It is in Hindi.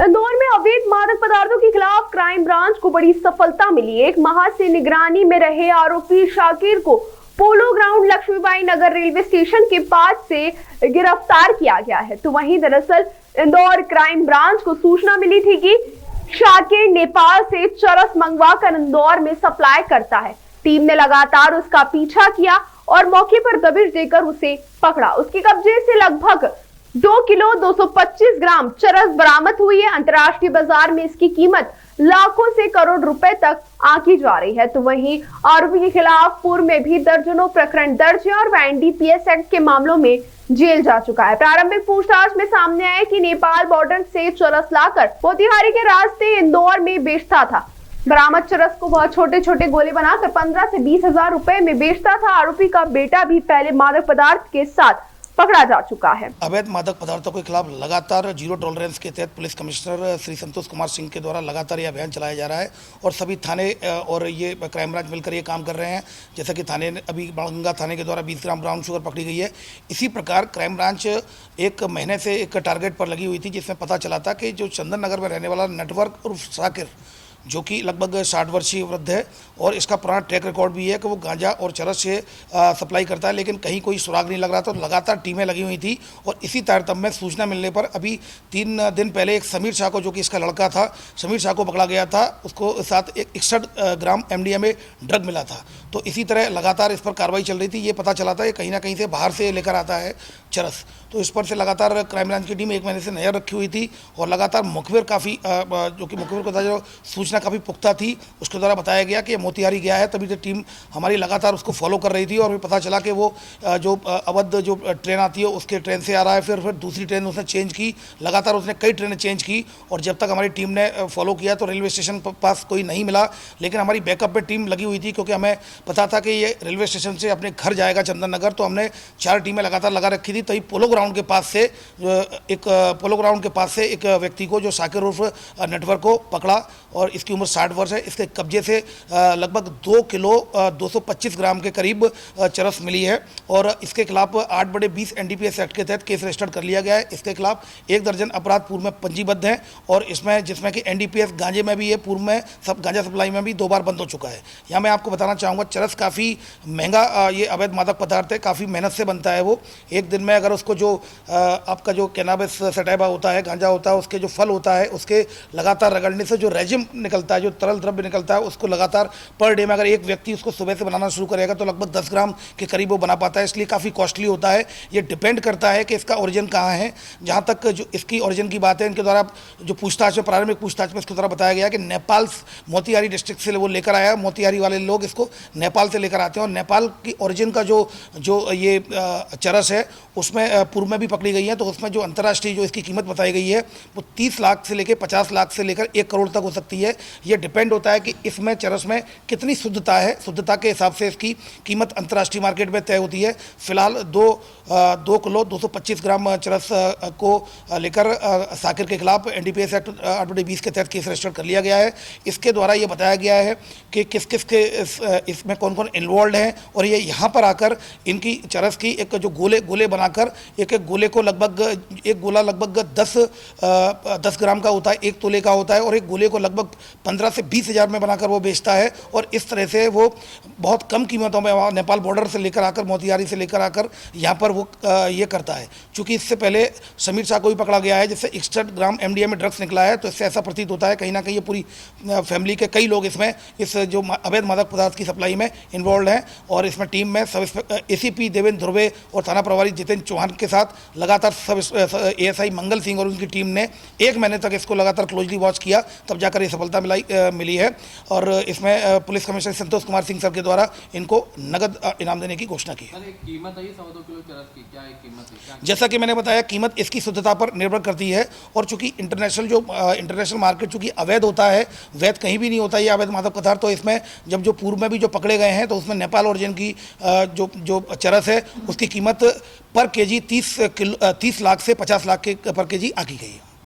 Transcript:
इंदौर में अवैध मादक पदार्थों के खिलाफ क्राइम ब्रांच को बड़ी सफलता मिली। एक माह से निगरानी में रहे आरोपी शाकिर को पोलो ग्राउंड लक्ष्मीबाई नगर रेलवे स्टेशन के पास से गिरफ्तार किया गया है। तो वहीं दरअसल इंदौर क्राइम ब्रांच को सूचना मिली थी कि शाकिर नेपाल से चरस मंगवाकर इंदौर में सप्लाई करता है। टीम ने लगातार उसका पीछा किया और मौके पर दबिश देकर उसे पकड़ा। उसके कब्जे से लगभग 2 किलो 225 ग्राम चरस बरामद हुई है। अंतर्राष्ट्रीय बाजार में इसकी कीमत लाखों से करोड़ रुपए तक आंकी जा रही है। तो वहीं आरोपी के खिलाफ पूर्व में भी दर्जनों प्रकरण दर्ज है और वह एनडीपीएस एक्ट के मामलों में जेल जा चुका है। प्रारंभिक पूछताछ में सामने आया कि नेपाल बॉर्डर से चरस लाकर मोतिहारी के रास्ते इंदौर में बेचता था। बरामद चरस को वह छोटे छोटे गोले बनाकर 15 से 20 हजार रुपए में बेचता था। आरोपी का बेटा भी पहले मादक पदार्थ के साथ पकड़ा जा चुका है। अवैध मादक पदार्थों के खिलाफ लगातार जीरो टॉलरेंस के तहत पुलिस कमिश्नर श्री संतोष कुमार सिंह के द्वारा लगातार ये अभियान चलाया जा रहा है और सभी थाने और ये क्राइम ब्रांच मिलकर ये काम कर रहे हैं। जैसा कि थाने अभी बाणगंगा थाने के द्वारा 20 ग्राम ब्राउन शुगर पकड़ी गई है। इसी प्रकार क्राइम ब्रांच एक महीने से एक टारगेट पर लगी हुई थी, जिसमें पता चला था कि जो चंदन नगर में रहने वाला नेटवर्क और शाकिर, जो कि लगभग 60 वर्षीय वृद्ध है और इसका पुराना ट्रैक रिकॉर्ड भी है कि वो गांजा और चरस से सप्लाई करता है, लेकिन कहीं कोई सुराग नहीं लग रहा था। तो लगातार टीमें लगी हुई थी और इसी तारतम्य में सूचना मिलने पर अभी 3 दिन पहले एक समीर शाह को, जो कि इसका लड़का था, समीर शाह को पकड़ा गया था। उसको साथ 61 ग्राम एमडीएमए ड्रग मिला था। तो इसी तरह लगातार इस पर कार्रवाई चल रही थी। ये पता चला था कि कहीं ना कहीं से बाहर से लेकर आता है चरस। तो इस पर से लगातार क्राइम ब्रांच की टीम एक महीने से नजर रखी हुई थी और लगातार मुखबिर काफ़ी जो कि मुखबिर को जो सूचना काफ़ी पुख्ता थी, उसके द्वारा बताया गया कि मोतिहारी गया है। तभी तो टीम हमारी लगातार उसको फॉलो कर रही थी और पता चला कि वो जो अवध जो ट्रेन आती है उसके ट्रेन से आ रहा है। फिर दूसरी ट्रेन उसने चेंज की। लगातार उसने कई ट्रेनें चेंज की और जब तक हमारी टीम ने फॉलो किया तो रेलवे स्टेशन पास कोई नहीं मिला। लेकिन हमारी बैकअप पे टीम लगी हुई थी, क्योंकि हमें पता था कि ये रेलवे स्टेशन से अपने घर जाएगा चंदन नगर। तो हमने 4 टीमें लगातार लगा रखी थी। तभी पोलो ग्राउंड के पास से एक व्यक्ति को, जो शाकिर उर्फ नेटवर्क को पकड़ा और इसकी उम्र 60 वर्ष है। इसके कब्जे से लगभग 2 किलो 225 ग्राम के करीब चरस मिली है और इसके खिलाफ 8/20 एनडीपीएस एक्ट के तहत केस रजिस्टर्ड कर लिया गया है। इसके खिलाफ 1 दर्जन अपराध पूर्व में पंजीबद्ध हैं और इसमें जिसमें कि एनडीपीएस गांजे में भी, ये पूर्व में सब गांजा सप्लाई में भी 2 बार बंद हो चुका है। यहाँ मैं आपको बताना चाहूँगा, चरस काफ़ी महंगा ये अवैध मादक पदार्थ है, काफ़ी मेहनत से बनता है। वो एक दिन में अगर उसको जो आपका जो कैनाबिस सटाइवा होता है, गांजा होता है, उसके जो फल होता है, उसके लगातार रगड़ने से जो रेजिम निकलता है, जो तरल द्रव्य निकलता है, उसको लगातार पर डे में अगर एक व्यक्ति उसको सुबह से बनाना शुरू करेगा तो लगभग 10 ग्राम के करीब वो बना पाता है। इसलिए काफ़ी कॉस्टली होता है। ये डिपेंड करता है कि इसका ओरिजिन कहाँ है। जहाँ तक जो इसकी ओरिजिन की बात है, इनके द्वारा जो पूछताछ में, प्रारंभिक पूछताछ में इसके द्वारा बताया गया कि नेपाल मोतिहारी डिस्ट्रिक्ट से वो लेकर आया। मोतिहारी वाले लोग इसको नेपाल से लेकर आते हैं और नेपाल की ओरिजिन का जो ये चरस है उसमें पूर्व में भी पकड़ी गई है। तो उसमें जो अंतर्राष्ट्रीय जो इसकी कीमत बताई गई है वो 30 लाख से लेकर 50 लाख से लेकर 1 करोड़ तक हो सकती है। ये डिपेंड होता है कि इसमें चरस में कितनी शुद्धता है। शुद्धता के हिसाब से इसकी कीमत अंतर्राष्ट्रीय मार्केट में तय होती है। फिलहाल 2 किलो 225 ग्राम चरस को लेकर शाकिर के खिलाफ एनडीपीएस एक्ट 8/20 के तहत केस रजिस्टर कर लिया गया है। इसके द्वारा ये बताया गया है कि किस किस के इसमें कौन कौन इन्वॉल्व हैं और ये यहाँ पर आकर इनकी चरस की एक जो गोले बनाकर एक गोले को एक गोला लगभग 10 ग्राम का होता है, 1 तोले का होता है और एक गोले को लगभग 15 से 20 हज़ार में बनाकर वो बेचता है। और इस तरह से वो बहुत कम कीमतों में वहाँ नेपाल बॉर्डर से लेकर आकर, मोतिहारी से लेकर आकर यहाँ पर वो ये करता है। चूँकि इससे पहले समीर शाह को भी पकड़ा गया है, जिससे 61 ग्राम एमडीएमए ड्रग्स निकला है। तो इससे ऐसा प्रतीत होता है कहीं ना कहीं ये पूरी फैमिली के कई लोग इसमें इस जो अवैध मादक पदार्थ की सप्लाई में इन्वॉल्व हैं। और इसमें टीम में सब एसीपी देवेंद्र ध्रुवे और थाना प्रभारी जितेंद्र चौहान के साथ लगातार सब एएसआई मंगल सिंह और उनकी टीम ने 1 महीने तक इसको लगातार क्लोजली वॉच किया, तब जाकर ये सफलता मिली है। और इसमें police commissioner Santosh Kumar Singh sir के द्वारा इनको नगद इनाम देने की घोषणा की है। कीमत है 1.25 किलो चरस की, क्या है कीमत है? जैसा कि मैंने बताया, कीमत इसकी शुद्धता पर निर्भर करती है और चूंकि इंटरनेशनल मार्केट चूंकि अवैध होता है, वैध कहीं भी नहीं होता ये अवैध मादक पदार्थ। तो इसमें जब जो पूर्व में भी जो पकड़े गए हैं तो उसमें नेपाल ओरिजिन की जो चरस है उसकी कीमत पर केजी 30 लाख से 50 लाख के पर केजी आकी गई है।